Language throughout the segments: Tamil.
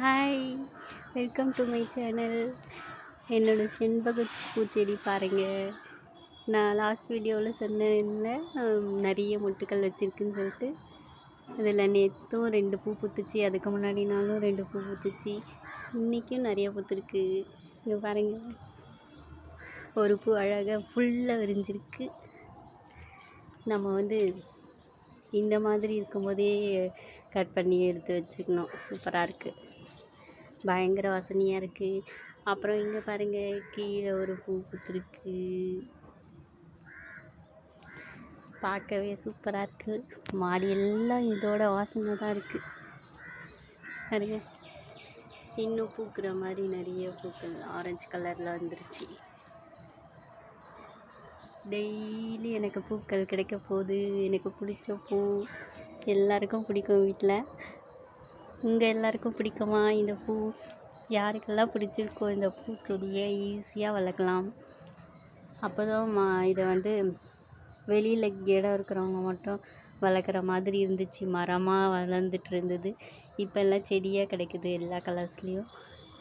Hi, welcome to my channel. என்னோடய செண்பக பூச்செடி பாருங்கள். நான் லாஸ்ட் வீடியோவில் சொன்னேன்ல, நிறைய மொட்டுக்கள் வச்சுருக்குன்னு சொல்லிட்டு. அதில் நேற்றும் 2 பூ பூத்துச்சு, அதுக்கு முன்னாடி நாளும் 2 பூ பூத்துச்சு. இன்றைக்கும் நிறைய பூத்துருக்கு. இங்கே பாருங்கள், ஒரு பூ அழகாக ஃபுல்லாக விரிஞ்சிருக்கு. நம்ம இந்த மாதிரி இருக்கும்போதே கட் பண்ணி எடுத்து வச்சுக்கணும். சூப்பராக இருக்குது, பயங்கர வாசனையாக இருக்குது. அப்புறம் இங்கே பாருங்கள், கீழே ஒரு பூ பூத்துருக்கு, பார்க்கவே சூப்பராக இருக்குது. மாடி எல்லாம் இதோட வாசனை தான் இருக்குது. பாருங்க, இன்னும் பூக்கிற மாதிரி நிறைய பூக்கள் ஆரஞ்சு கலரில் வந்துருச்சு. டெய்லி எனக்கு பூக்கள் கிடைக்க போகுது. எனக்கு பிடிச்ச பூ எல்லாருக்கும் பிடிக்கும். வீட்டில் உங்கள் எல்லாருக்கும் பிடிக்குமா இந்த பூ? யாருக்கெல்லாம் பிடிச்சிருக்கோ இந்த பூச்செடியை ஈஸியாக வளர்க்கலாம். அப்போ தான் இதை வெளியில் இடம் இருக்கிறவங்க மட்டும் வளர்க்குற மாதிரி இருந்துச்சு. மரமாக வளர்ந்துட்டு இருந்தது. இப்போ எல்லாம் செடியாக கிடைக்குது எல்லா கலர்ஸ்லேயும்.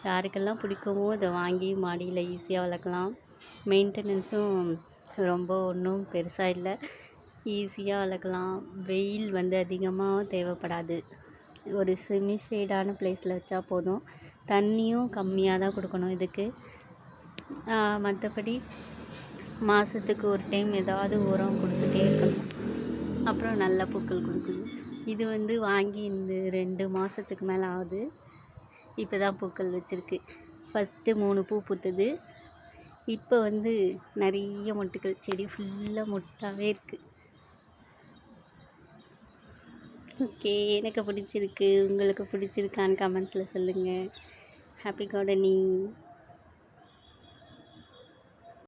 யாருக்கெல்லாம் பிடிக்குமோ இதை வாங்கி மாடியில் ஈஸியாக வளர்க்கலாம். மெயின்டெனன்ஸும் ரொம்ப ஒன்றும் பெருசாக இல்லை, ஈஸியாக வளர்க்கலாம். வெயில் அதிகமாக தேவைப்படாது. ஒரு செமி ஷேடான பிளேஸில் வச்சா போதும். தண்ணியும் கம்மியாக தான் கொடுக்கணும் இதுக்கு. மற்றபடி மாதத்துக்கு ஒரு டைம் ஏதாவது உரம் கொடுத்துட்டே இருக்கணும். அப்புறம் நல்ல பூக்கள் கொடுக்குது. இது வாங்கி இந்த 2 மாதத்துக்கு மேலே ஆகுது. இப்போ தான் பூக்கள் வச்சுருக்கு. ஃபஸ்ட்டு 3 பூ பூத்துது. இப்போ நிறைய மொட்டுக்கள், செடி ஃபுல்லாக மொட்டாகவே இருக்குது. ஓகே, எனக்கு பிடிச்சிருக்கு. உங்களுக்கு பிடிச்சிருக்கான்னு கமெண்ட்ஸில் சொல்லுங்கள். Happy gardening.